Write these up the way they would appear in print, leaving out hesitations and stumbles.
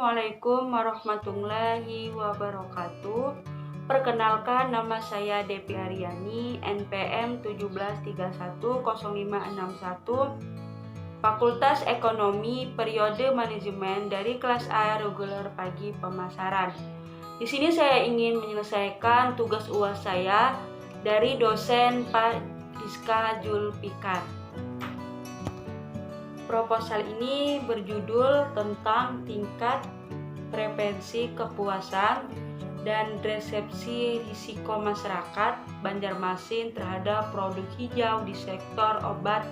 Assalamualaikum warahmatullahi wabarakatuh. Perkenalkan, nama saya Depi Aryani, NPM 17310561, Fakultas Ekonomi Periode Manajemen dari kelas A reguler pagi pemasaran. Di sini saya ingin menyelesaikan tugas UAS saya dari dosen Pak Rizka Julfikar. Proposal ini berjudul tentang tingkat prevensi kepuasan dan resepsi risiko masyarakat Banjarmasin terhadap produk hijau di sektor obat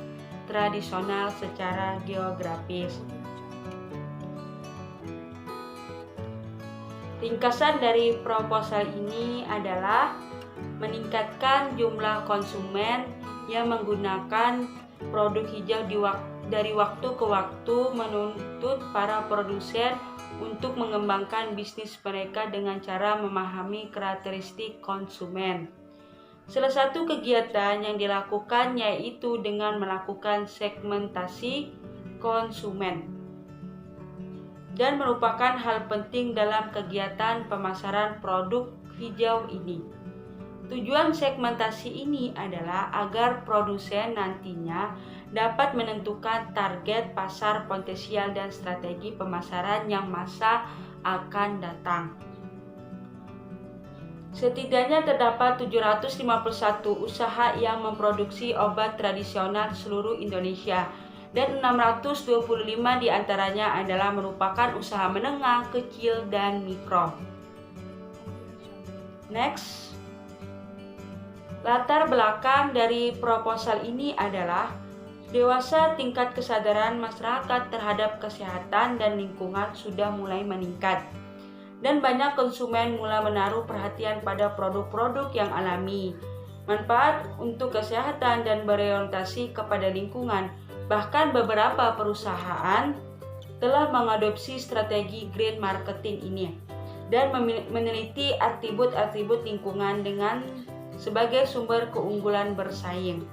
tradisional secara geografis. Ringkasan dari proposal ini adalah meningkatkan jumlah konsumen yang menggunakan produk hijau dari waktu ke waktu, menuntut para produsen untuk mengembangkan bisnis mereka dengan cara memahami karakteristik konsumen. Salah satu kegiatan yang dilakukan yaitu dengan melakukan segmentasi konsumen, dan merupakan hal penting dalam kegiatan pemasaran produk hijau ini. Tujuan segmentasi ini adalah agar produsen nantinya dapat menentukan target pasar potensial dan strategi pemasaran yang masa akan datang. Setidaknya terdapat 751 usaha yang memproduksi obat tradisional seluruh Indonesia, dan 625 diantaranya adalah merupakan usaha menengah, kecil, dan mikro. Next. Latar belakang dari proposal ini adalah dewasa tingkat kesadaran masyarakat terhadap kesehatan dan lingkungan sudah mulai meningkat, dan banyak konsumen mulai menaruh perhatian pada produk-produk yang alami, manfaat untuk kesehatan, dan berorientasi kepada lingkungan. Bahkan beberapa perusahaan telah mengadopsi strategi green marketing ini dan meneliti atribut-atribut lingkungan dengan sebagai sumber keunggulan bersaing.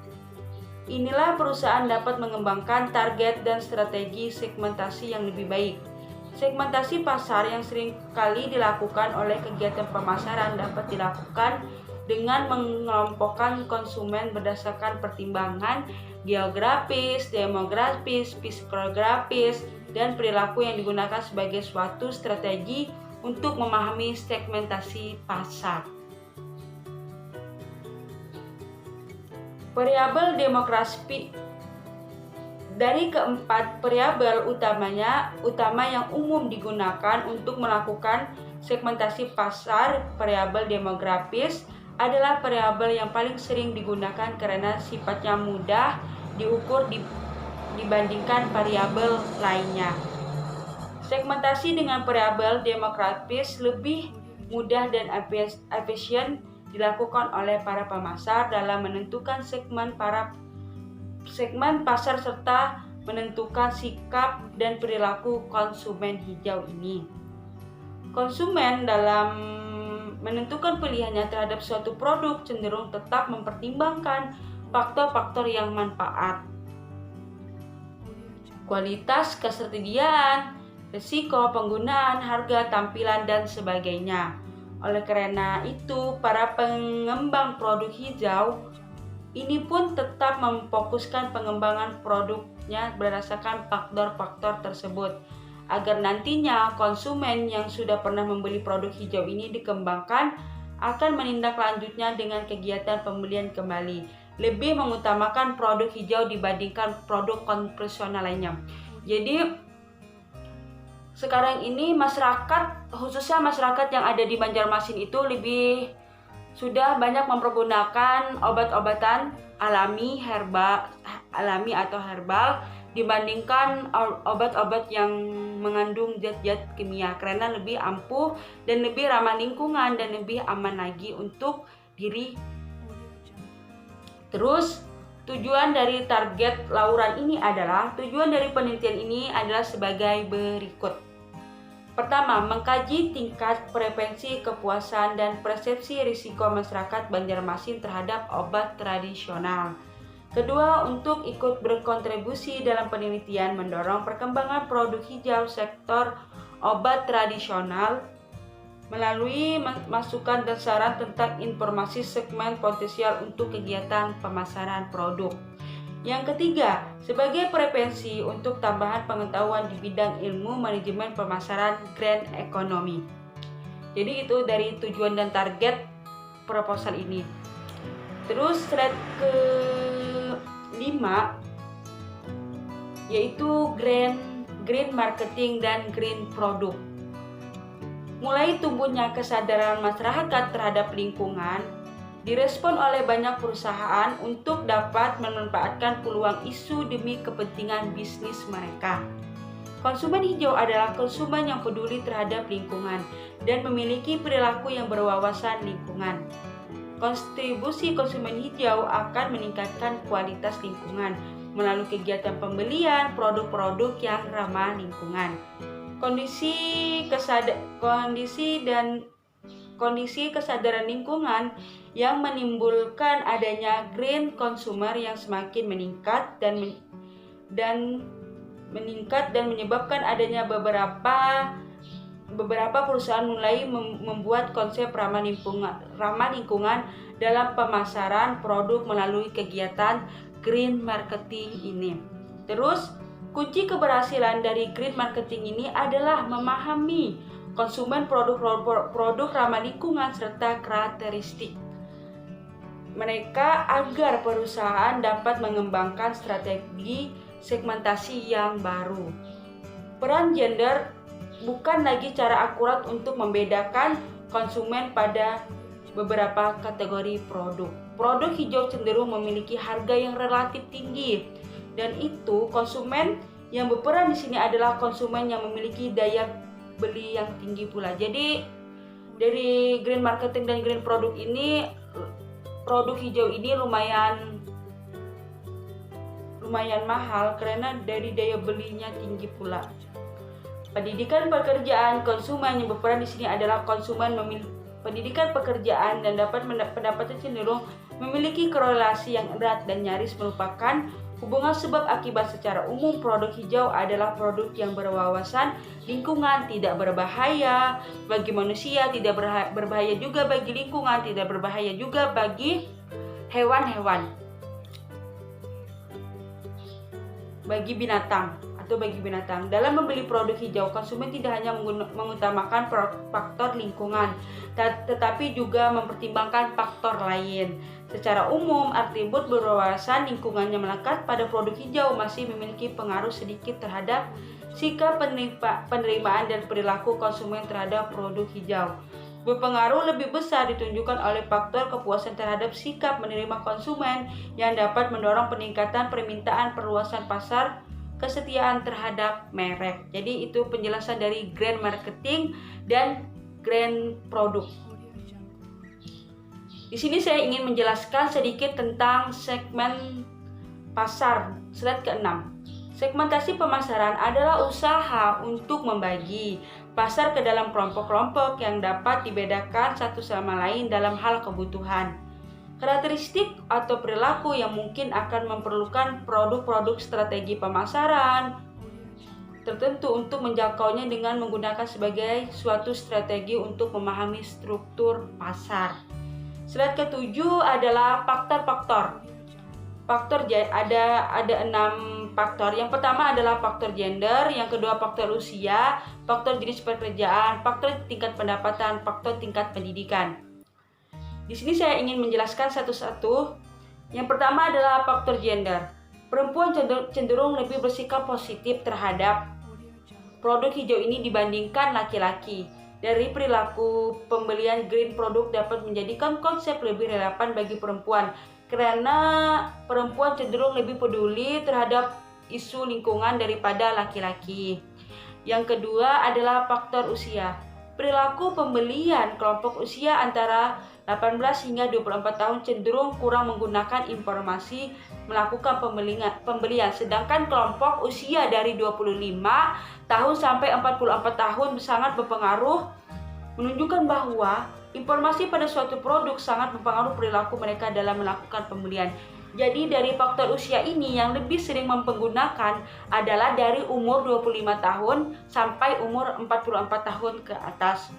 Inilah perusahaan dapat mengembangkan target dan strategi segmentasi yang lebih baik. Segmentasi pasar yang sering kali dilakukan oleh kegiatan pemasaran dapat dilakukan dengan mengelompokkan konsumen berdasarkan pertimbangan geografis, demografis, psikografis, dan perilaku yang digunakan sebagai suatu strategi untuk memahami segmentasi pasar. Variabel demografi. Dari keempat variabel utama yang umum digunakan untuk melakukan segmentasi pasar, variabel demografis adalah variabel yang paling sering digunakan karena sifatnya mudah diukur dibandingkan variabel lainnya. Segmentasi dengan variabel demografis lebih mudah dan efisien dilakukan oleh para pemasar dalam menentukan segmen pasar serta menentukan sikap dan perilaku konsumen hijau ini. Konsumen dalam menentukan pilihannya terhadap suatu produk cenderung tetap mempertimbangkan faktor-faktor yang manfaat, kualitas, ketersediaan, risiko penggunaan, harga, tampilan, dan sebagainya. Oleh karena itu, para pengembang produk hijau ini pun tetap memfokuskan pengembangan produknya berdasarkan faktor-faktor tersebut, agar nantinya konsumen yang sudah pernah membeli produk hijau ini dikembangkan akan menindaklanjutnya dengan kegiatan pembelian kembali, lebih mengutamakan produk hijau dibandingkan produk konvensional lainnya. Jadi sekarang ini masyarakat, khususnya masyarakat yang ada di Banjarmasin itu sudah banyak mempergunakan obat-obatan alami atau herbal dibandingkan obat-obat yang mengandung zat-zat kimia, karena lebih ampuh dan lebih ramah lingkungan dan lebih aman lagi untuk diri. Terus tujuan dari target lauran ini adalah, tujuan dari penelitian ini adalah sebagai berikut. Pertama, mengkaji tingkat prevensi kepuasan dan persepsi risiko masyarakat Banjarmasin terhadap obat tradisional. Kedua, untuk ikut berkontribusi dalam penelitian mendorong perkembangan produk hijau sektor obat tradisional melalui masukan dan saran tentang informasi segmen potensial untuk kegiatan pemasaran produk. Yang ketiga, sebagai prevensi untuk tambahan pengetahuan di bidang ilmu manajemen pemasaran grand economy. Jadi itu dari tujuan dan target proposal ini. Terus slide ke-5 yaitu green marketing dan green product. Mulai tumbuhnya kesadaran masyarakat terhadap lingkungan direspon oleh banyak perusahaan untuk dapat memanfaatkan peluang isu demi kepentingan bisnis mereka. Konsumen hijau adalah konsumen yang peduli terhadap lingkungan dan memiliki perilaku yang berwawasan lingkungan. Kontribusi konsumen hijau akan meningkatkan kualitas lingkungan melalui kegiatan pembelian produk-produk yang ramah lingkungan. Kondisi kesadaran lingkungan yang menimbulkan adanya green consumer yang semakin meningkat dan menyebabkan adanya beberapa perusahaan mulai membuat konsep ramah lingkungan dalam pemasaran produk melalui kegiatan green marketing ini. Terus, kunci keberhasilan dari green marketing ini adalah memahami konsumen produk ramah lingkungan serta karakteristik mereka agar perusahaan dapat mengembangkan strategi segmentasi yang baru. Peran gender bukan lagi cara akurat untuk membedakan konsumen pada beberapa kategori produk. Produk hijau cenderung memiliki harga yang relatif tinggi, dan itu konsumen yang berperan di sini adalah konsumen yang memiliki daya beli yang tinggi pula. Jadi dari green marketing dan green product ini, produk hijau ini lumayan mahal karena dari daya belinya tinggi pula. Pendidikan pekerjaan konsumen yang berperan di sini adalah konsumen pendidikan pekerjaan dan dapat pendapatnya cenderung memiliki korelasi yang erat dan nyaris merupakan hubungan sebab akibat. Secara umum produk hijau adalah produk yang berwawasan lingkungan, tidak berbahaya bagi manusia, tidak berbahaya juga bagi lingkungan, tidak berbahaya juga bagi hewan-hewan, bagi binatang. Dalam membeli produk hijau, konsumen tidak hanya mengutamakan faktor lingkungan, tetapi juga mempertimbangkan faktor lain. Secara umum, atribut berwawasan lingkungan yang melekat pada produk hijau masih memiliki pengaruh sedikit terhadap sikap penerimaan dan perilaku konsumen terhadap produk hijau. Berpengaruh lebih besar ditunjukkan oleh faktor kepuasan terhadap sikap menerima konsumen yang dapat mendorong peningkatan permintaan, perluasan pasar, kesetiaan terhadap merek. Jadi itu penjelasan dari green marketing dan green product. Di sini saya ingin menjelaskan sedikit tentang segmen pasar. Slide ke-6. Segmentasi pemasaran adalah usaha untuk membagi pasar ke dalam kelompok-kelompok yang dapat dibedakan satu sama lain dalam hal kebutuhan, karakteristik atau perilaku yang mungkin akan memerlukan produk-produk strategi pemasaran tertentu untuk menjangkaunya dengan menggunakan sebagai suatu strategi untuk memahami struktur pasar. Slide ke-7 adalah faktor-faktor. Ada 6 faktor. Yang pertama adalah faktor gender, yang kedua faktor usia, faktor jenis pekerjaan, faktor tingkat pendapatan, faktor tingkat pendidikan. Di sini saya ingin menjelaskan satu-satu. Yang pertama adalah faktor gender. Perempuan cenderung lebih bersikap positif terhadap produk hijau ini dibandingkan laki-laki. Dari perilaku pembelian green produk dapat menjadikan konsep lebih relevan bagi perempuan karena perempuan cenderung lebih peduli terhadap isu lingkungan daripada laki-laki. Yang kedua adalah faktor usia. Perilaku pembelian kelompok usia antara 18 hingga 24 tahun cenderung kurang menggunakan informasi melakukan pembelian, sedangkan kelompok usia dari 25 tahun sampai 44 tahun sangat berpengaruh, menunjukkan bahwa informasi pada suatu produk sangat mempengaruhi perilaku mereka dalam melakukan pembelian. Jadi dari faktor usia ini yang lebih sering mempergunakan adalah dari umur 25 tahun sampai umur 44 tahun ke atas.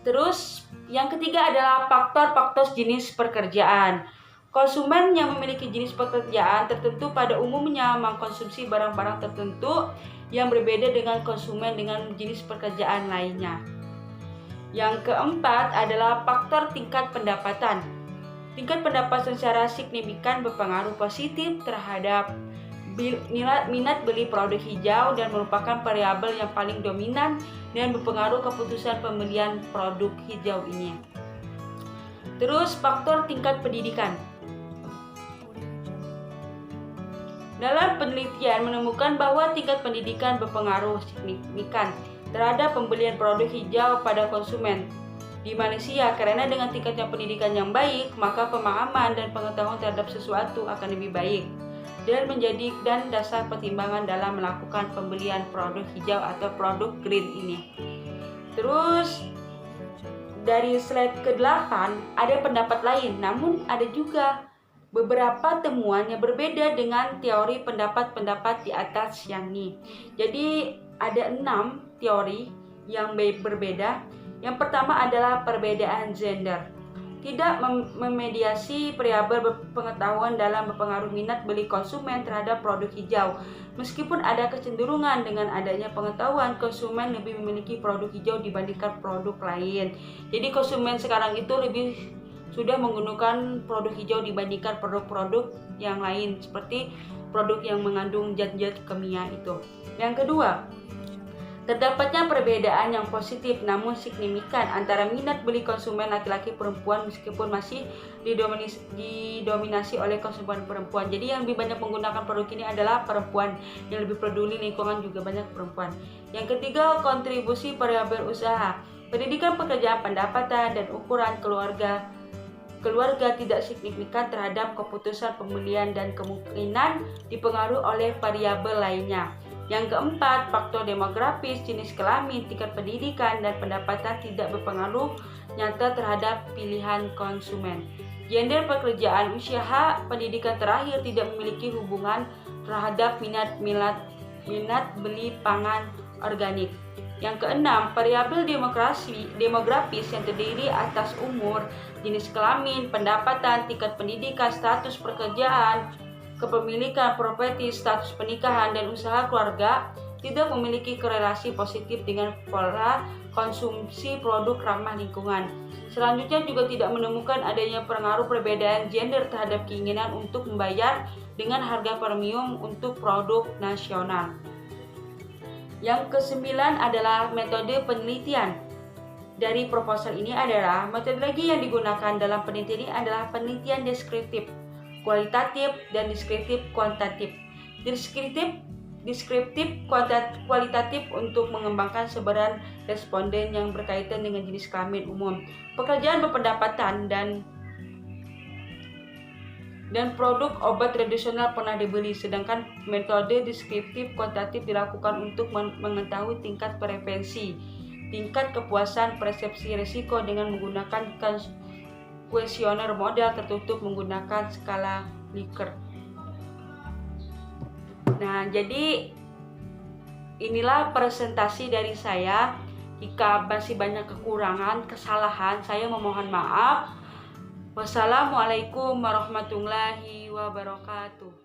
Terus yang ketiga adalah faktor-faktor jenis pekerjaan. Konsumen yang memiliki jenis pekerjaan tertentu pada umumnya mengkonsumsi barang-barang tertentu yang berbeda dengan konsumen dengan jenis pekerjaan lainnya. Yang keempat adalah faktor tingkat pendapatan. Tingkat pendapatan secara signifikan berpengaruh positif terhadap minat beli produk hijau dan merupakan variabel yang paling dominan dan berpengaruh keputusan pembelian produk hijau ini. Terus faktor tingkat pendidikan. Dalam penelitian menemukan bahwa tingkat pendidikan berpengaruh signifikan terhadap pembelian produk hijau pada konsumen. Di Malaysia, karena dengan tingkatnya pendidikan yang baik, maka pemahaman dan pengetahuan terhadap sesuatu akan lebih baik dan menjadi dasar pertimbangan dalam melakukan pembelian produk hijau atau produk green ini. Terus dari slide ke-8 ada pendapat lain, namun ada juga beberapa temuan yang berbeda dengan teori pendapat-pendapat di atas yang ini. Jadi ada 6 teori yang berbeda. Yang pertama adalah perbedaan gender. Tidak memediasi variabel pengetahuan dalam berpengaruh minat beli konsumen terhadap produk hijau. Meskipun ada kecenderungan dengan adanya pengetahuan, konsumen lebih memiliki produk hijau dibandingkan produk lain. Jadi konsumen sekarang itu lebih sudah menggunakan produk hijau dibandingkan produk-produk yang lain seperti produk yang mengandung zat-zat kimia itu. Yang kedua, terdapatnya perbedaan yang positif namun signifikan antara minat beli konsumen laki-laki perempuan meskipun masih didominasi oleh konsumen perempuan. Jadi yang lebih banyak menggunakan produk ini adalah perempuan, yang lebih peduli lingkungan juga banyak perempuan. Yang ketiga, kontribusi variabel usaha. Pendidikan, pekerjaan, pendapatan, dan ukuran keluarga tidak signifikan terhadap keputusan pembelian dan kemungkinan dipengaruhi oleh variabel lainnya. Yang keempat, faktor demografis, jenis kelamin, tingkat pendidikan, dan pendapatan tidak berpengaruh nyata terhadap pilihan konsumen. Gender, pekerjaan, usaha, pendidikan terakhir tidak memiliki hubungan terhadap minat beli pangan organik. Yang keenam, variabel demografis yang terdiri atas umur, jenis kelamin, pendapatan, tingkat pendidikan, status pekerjaan, kepemilikan properti, status pernikahan, dan usaha keluarga tidak memiliki korelasi positif dengan pola konsumsi produk ramah lingkungan. Selanjutnya juga tidak menemukan adanya pengaruh perbedaan gender terhadap keinginan untuk membayar dengan harga premium untuk produk nasional. Yang kesembilan adalah metode penelitian. Dari proposal ini adalah metodologi yang digunakan dalam penelitian ini adalah penelitian deskriptif, kualitatif, dan deskriptif kuantitatif. Deskriptif kualitatif untuk mengembangkan sebaran responden yang berkaitan dengan jenis kelamin umum, pekerjaan berpendapatan, dan produk obat tradisional pernah dibeli. Sedangkan metode deskriptif kuantitatif dilakukan untuk mengetahui tingkat preferensi, tingkat kepuasan persepsi risiko dengan menggunakan kuesioner model tertutup menggunakan skala Likert. Nah, jadi inilah presentasi dari saya. Jika masih banyak kekurangan, kesalahan, saya memohon maaf. Wassalamualaikum warahmatullahi wabarakatuh.